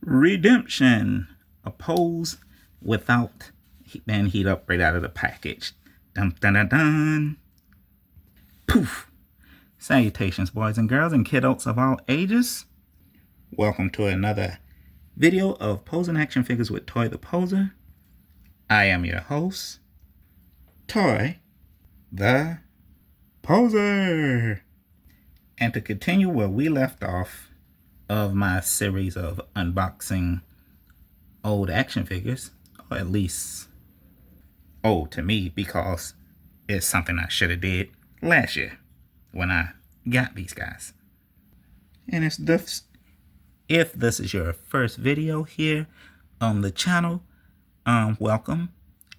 Redemption. A pose without being heat up right out of the package. Dun dun dun dun. Poof. Salutations, boys and girls and kiddos of all ages. Welcome to another video of posing action figures with Toy the Poser. I am your host, Toy the Poser. And to continue where we left off of my series of unboxing old action figures, or at least old to me because it's something I should have did last year when I got these guys. And if this is your first video here on the channel, welcome.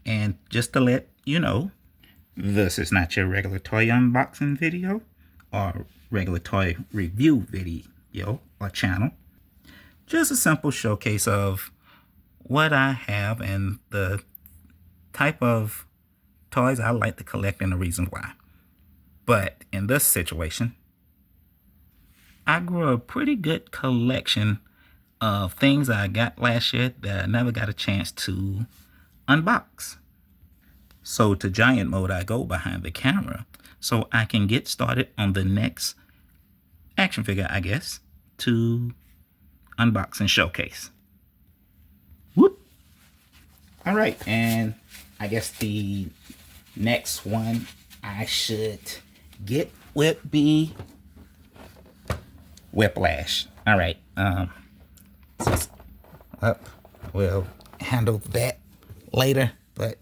And just to let you know, this is not your regular toy unboxing video or regular toy review video or channel. Just a simple showcase of what I have and the type of toys I like to collect and the reasons why. But in this situation, I grew a pretty good collection of things I got last year that I never got a chance to unbox. So to giant mode, I go behind the camera so I can get started on the next action figure, I guess, to unbox and showcase. Whoop! All right, and I guess the next one I should get would be Whiplash. All right, we'll handle that later, but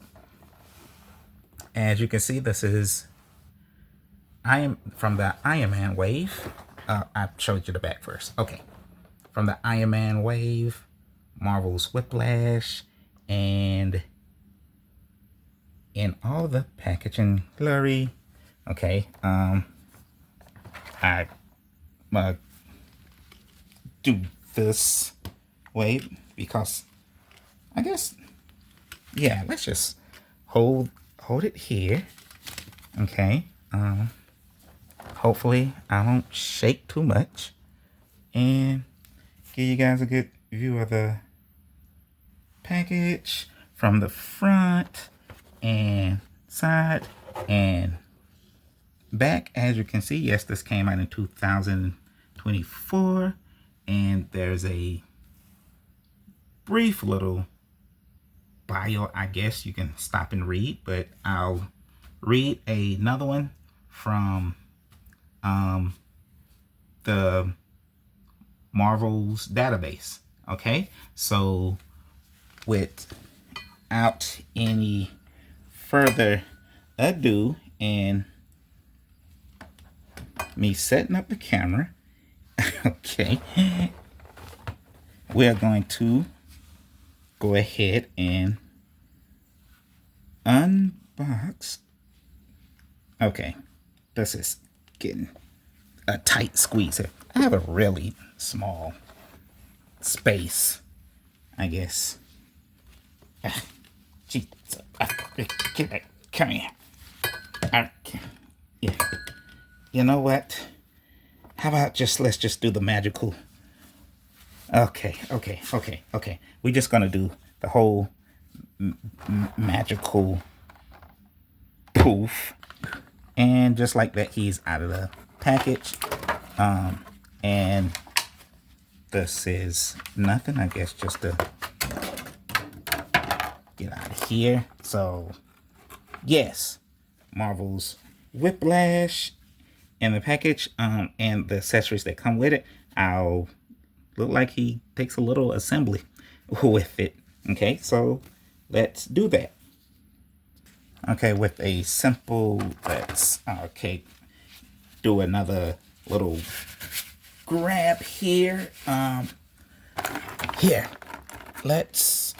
as you can see, this is from the Iron Man wave. I showed you the back first. Okay, from the Iron Man wave, Marvel's Whiplash, and in all the packaging glory. Okay, I do this way because I guess, yeah, let's just hold it here. Okay, hopefully I don't shake too much and give you guys a good view of the package from the front and side and back. As you can see, yes, this came out in 2024, and there's a brief little bio, I guess you can stop and read, but I'll read another one from the Marvel's database. Okay, so without any further ado and me setting up the camera, okay, we're going to go ahead and unbox. Okay, this is getting a tight squeeze here. I have a really small space, I guess. Jeez, get back, come here. Yeah. You know what? How about let's just do the magical. Okay. We're just gonna do the whole magical poof, and just like that, he's out of the package. And this is nothing, I guess, just to get out of here. So yes, Marvel's Whiplash in the package, and the accessories that come with it. I'll look like he takes a little assembly with it. Okay, so let's do that. Okay, with a simple, let's do another little grab here. Here, let's,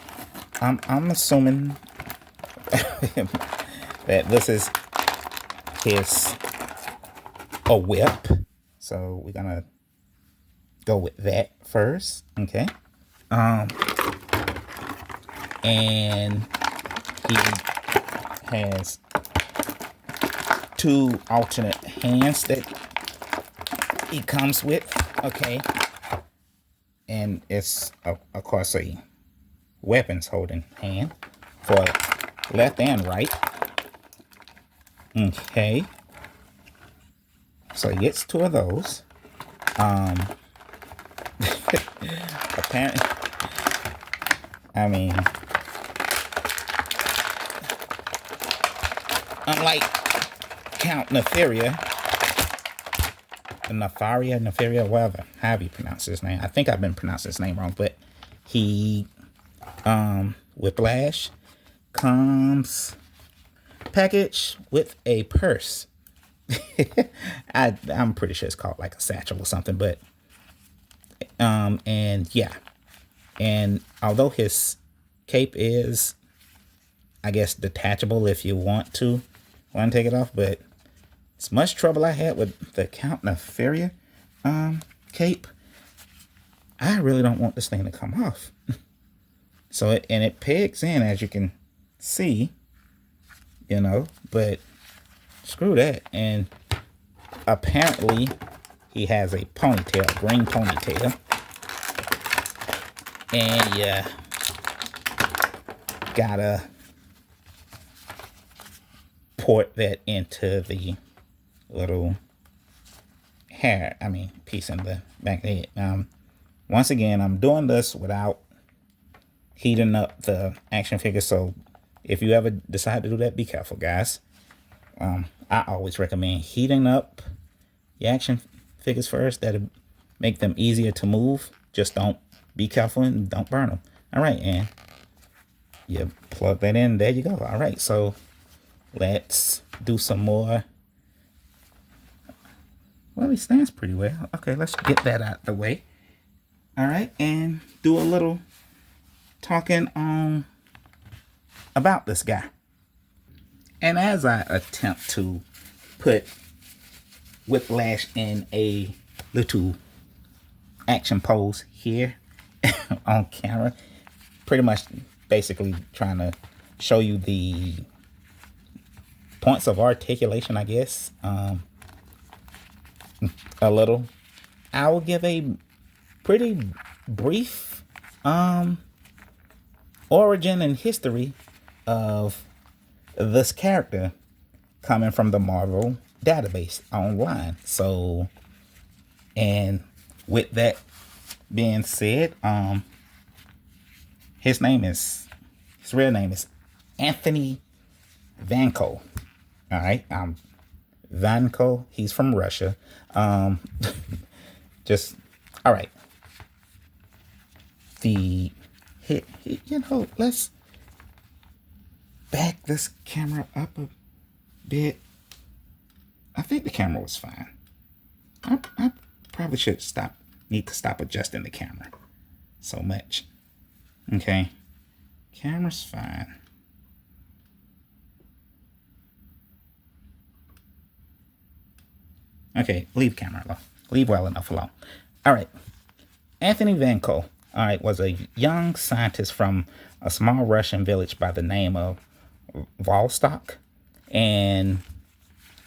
I'm assuming that this is a whip, so we're gonna go with that first. Okay, and he has two alternate hands that he comes with. Okay, and it's of course a weapons holding hand for left and right. Okay, so he gets two of those. Apparently, I mean, unlike Count Nefaria, whatever, however you pronounce his name. I think I've been pronouncing his name wrong, but he, Whiplash, comes packaged with a purse. I'm pretty sure it's called like a satchel or something, but, and yeah. And although his cape is, I guess, detachable if you want to take it off, but as much trouble I had with the Count Nefaria cape, I really don't want this thing to come off. So it pegs in, as you can see, you know, but screw that. And apparently he has a ponytail, green ponytail. And yeah, gotta port that into the little hair, piece in the back of the head. Once again, I'm doing this without heating up the action figure, so if you ever decide to do that, be careful, guys. I always recommend heating up your action figures first. That'll make them easier to move. Just don't be careful and don't burn them. All right, and you plug that in. There you go. All right, so let's do some more. Well, he stands pretty well. Okay, let's get that out the way. All right, and do a little talking about this guy. And as I attempt to put Whiplash in a little action pose here on camera, pretty much basically trying to show you the points of articulation, I guess, a little. I will give a pretty brief origin and history of this character coming from the Marvel database online. So, and with that being said, his real name is Anthony Vanko. All right, Vanko. He's from Russia. Just all right. Let's back this camera up a bit. I think the camera was fine. I probably should need to stop adjusting the camera so much. Okay, camera's fine. Okay, leave camera alone. Leave well enough alone. All right, Anthony Vanko, all right, was a young scientist from a small Russian village by the name of Vostok. And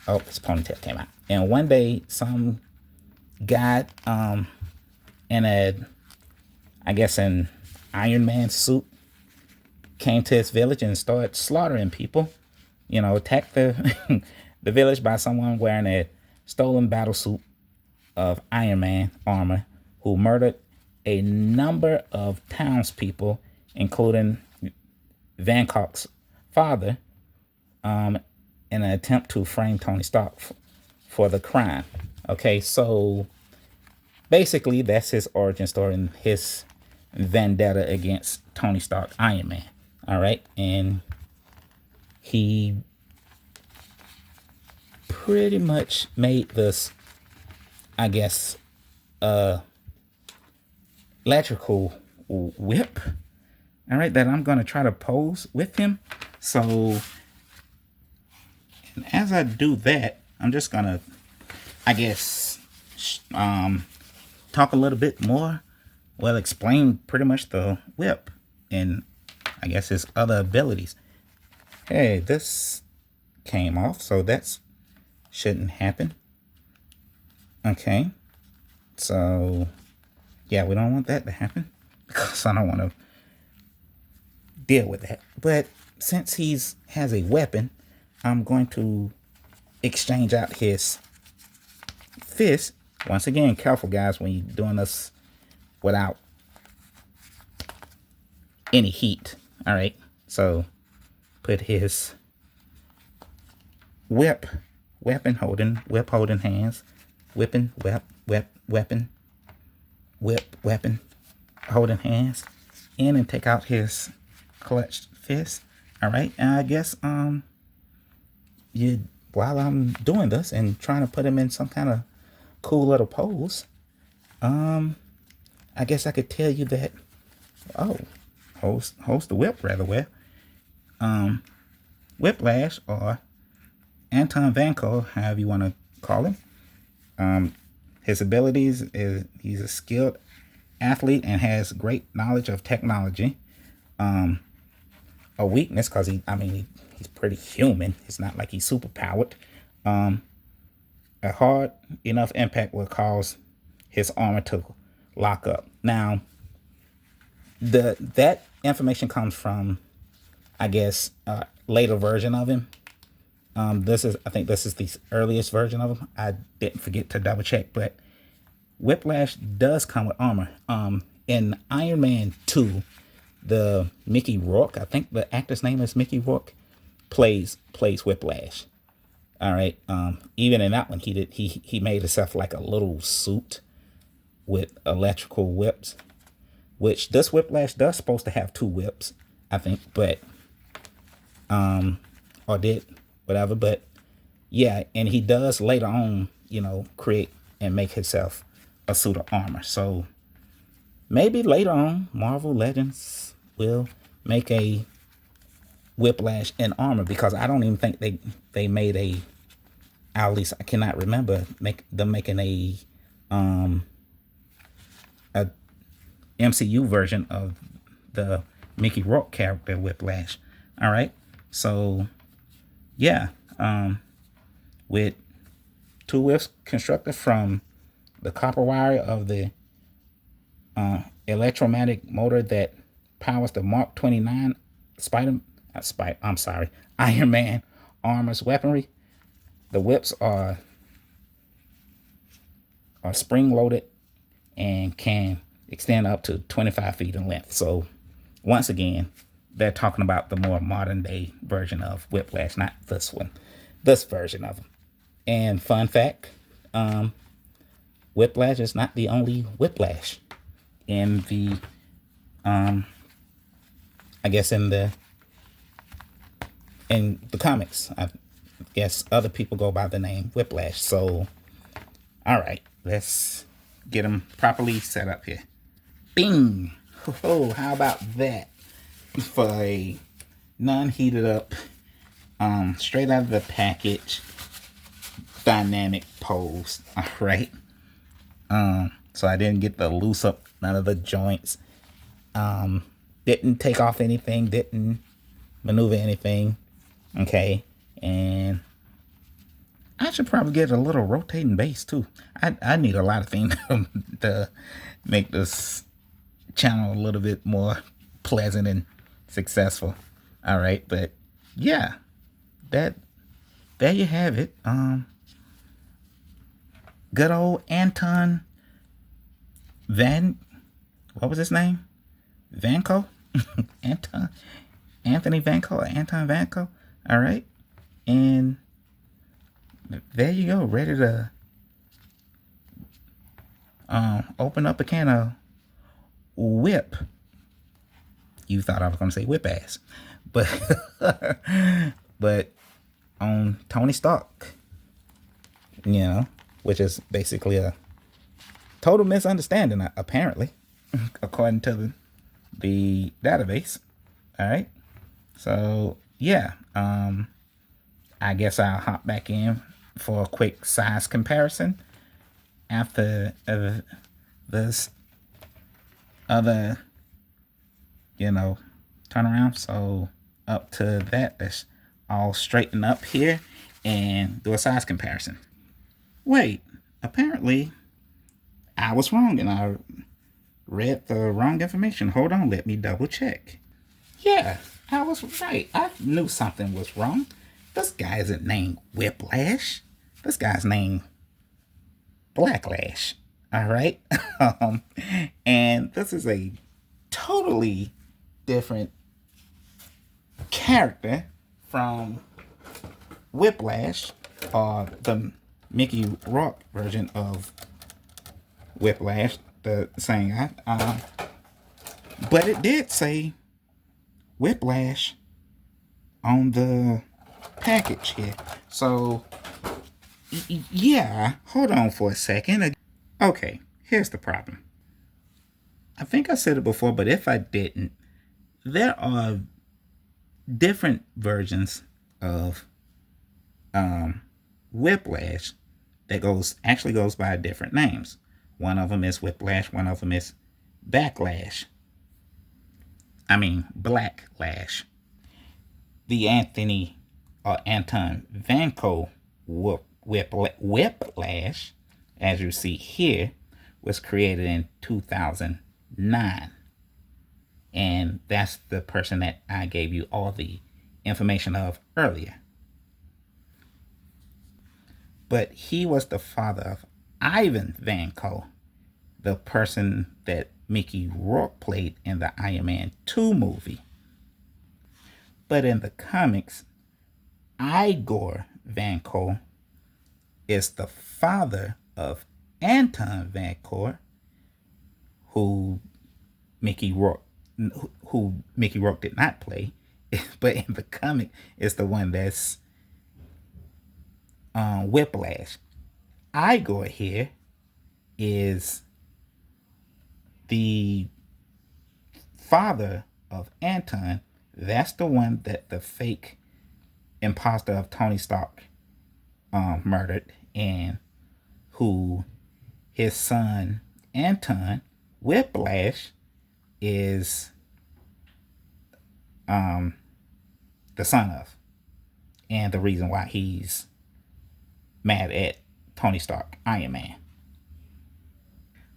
oh, his ponytail came out. And one day, some guy in an Iron Man suit came to his village and started slaughtering people. Attacked the the village by someone wearing a stolen battle suit of Iron Man armor, who murdered a number of townspeople, including Vankok's father, in an attempt to frame Tony Stark for the crime. Okay, so basically that's his origin story and his vendetta against Tony Stark, Iron Man. All right, and he pretty much made this, I guess, electrical whip, all right, that I'm going to try to pose with him. So, and as I do that, I'm just going to, I guess, talk a little bit more, well, explain pretty much the whip and I guess his other abilities. Hey, this came off, so that's shouldn't happen. Okay, so yeah, we don't want that to happen because I don't want to deal with that. But since he's has a weapon, I'm going to exchange out his fist. Once again, careful guys when you're doing this without any heat. All right, so put his whip holding hands, weapon holding hands in, and take out his clutched fist. All right, and I guess while I'm doing this and trying to put him in some kind of cool little pose, I guess I could tell you that holds the whip rather well. Whiplash, or Anton Vanko, however you want to call him. His abilities is he's a skilled athlete and has great knowledge of technology. A weakness, because he's pretty human. It's not like he's super powered. A hard enough impact will cause his armor to lock up. Now, that information comes from, I guess, later version of him. I think this is the earliest version of him. I didn't forget to double check, but Whiplash does come with armor. In Iron Man 2, the Mickey Rourke, I think the actor's name is Mickey Rourke, plays Whiplash. All right. Even in that one, he made himself like a little suit with electrical whips, which this Whiplash does supposed to have 2 whips, I think, but or did whatever, but yeah, and he does later on, create and make himself a suit of armor. So maybe later on, Marvel Legends will make a Whiplash in armor, because I don't even think they made at least I cannot remember making a MCU version of the Mickey Rourke character Whiplash. All right, so yeah, with 2 whips constructed from the copper wire of the electromagnetic motor that powers the Mark 29 Iron Man armor's weaponry. The whips are spring-loaded and can extend up to 25 feet in length. So once again, they're talking about the more modern-day version of Whiplash, not this one, this version of him. And fun fact, Whiplash is not the only Whiplash in the, I guess in the comics. I guess other people go by the name Whiplash. So, all right, let's get him properly set up here. Bing! Oh, how about that for a non-heated up, straight out of the package dynamic pose. All right. So I didn't get to loose up none of the joints. Didn't take off anything. Didn't maneuver anything. Okay. And I should probably get a little rotating base too. I need a lot of things to make this channel a little bit more pleasant and successful. All right, but yeah, there you have it. Good old Anton what was his name? Vanko? Anthony Vanko, or Anton Vanko. All right, and there you go, ready to open up a can of whip. You thought I was gonna say whip ass, but but on Tony Stark, which is basically a total misunderstanding, apparently, according to the database. All right, so yeah, I guess I'll hop back in for a quick size comparison after this other, turnaround. So up to that, let's all straighten up here and do a size comparison. Wait, apparently I was wrong, and read the wrong information. Hold on, let me double check. Yeah, I was right. I knew something was wrong. This guy isn't named Whiplash. This guy's named Blacklash. All right. um, and this is a totally different character from Whiplash, or the Mickey Rourke version of Whiplash, the same guy. But it did say Whiplash on the package here. So, yeah, hold on for a second. Okay, here's the problem. I think I said it before, but if I didn't, there are different versions of Whiplash that actually goes by different names. One of them is Whiplash, one of them is Blacklash. The Anton Vanko Whiplash, as you see here, was created in 2009. And that's the person that I gave you all the information of earlier. But he was the father of Ivan Vanko, the person that Mickey Rourke played in the Iron Man 2 movie. But in the comics, Igor Vanko is the father of Anton Vanko, who Mickey Rourke did not play, but in the comic is the one that's Whiplash. Igor here is the father of Anton. That's the one that the fake imposter of Tony Stark murdered, and who his son Anton Whiplash is the son of, and the reason why he's mad at Tony Stark, Iron Man.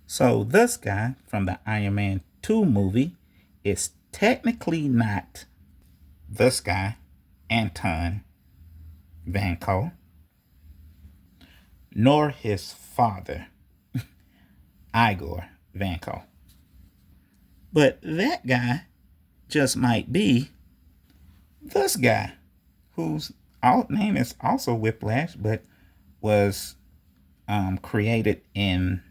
So this guy from the Iron Man 2 movie is technically not this guy, Anton Vanko, nor his father, Igor Vanko. But that guy just might be this guy, whose name is also Whiplash, but was created in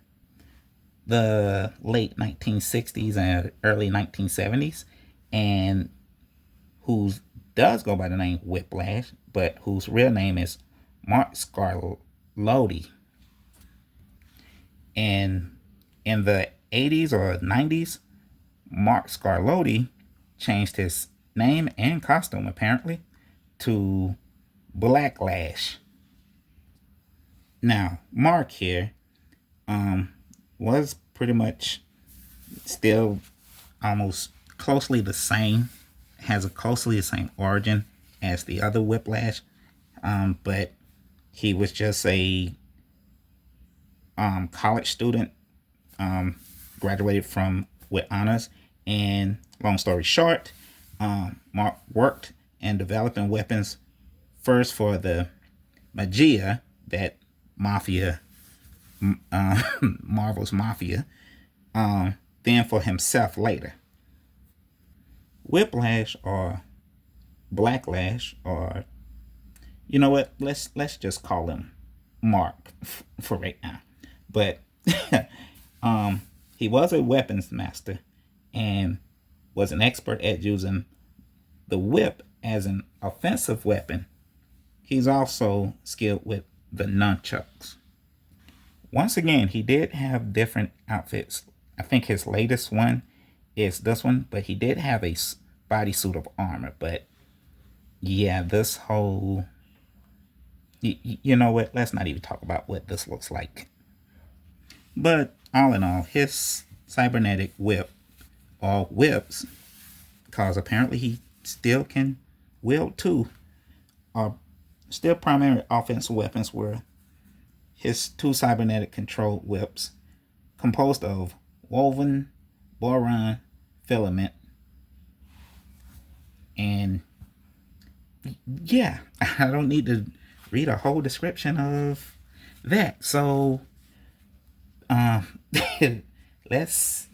the late 1960s and early 1970s, and who does go by the name Whiplash, but whose real name is Mark Scarlotti. And in the 80s or 90s, Mark Scarlotti changed his name and costume, apparently, to Blacklash. Now, Mark here was pretty much still almost closely the same, has a closely the same origin as the other Whiplash, but he was just a college student, graduated with honors, and long story short, Mark worked in developing weapons first for the Magia, that mafia, Marvel's mafia, then for himself later. Whiplash or Blacklash, or you know what, let's just call him Mark for right now. But he was a weapons master and was an expert at using the whip as an offensive weapon. He's also skilled with the nunchucks. Once again, he did have different outfits. I think his latest one is this one, but he did have a bodysuit of armor. But yeah, this whole, you know what, let's not even talk about what this looks like. But all in all, his cybernetic whip, or whips, because apparently he still can wield two, are still primary offensive weapons, were his two cybernetic controlled whips, composed of woven boron filament. And yeah, I don't need to read a whole description of that. So let's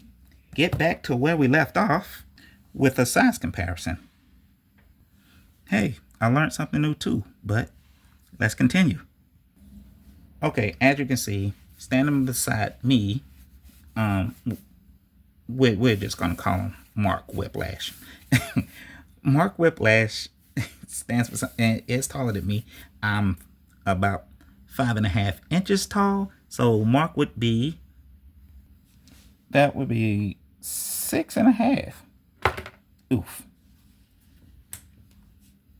get back to where we left off with a size comparison. Hey, I learned something new too, but let's continue. Okay, as you can see, standing beside me, we're just gonna call him Mark Whiplash. Mark Whiplash stands for something, and is taller than me. I'm about 5.5 inches tall, so Mark would be, that would be 6.5. Oof.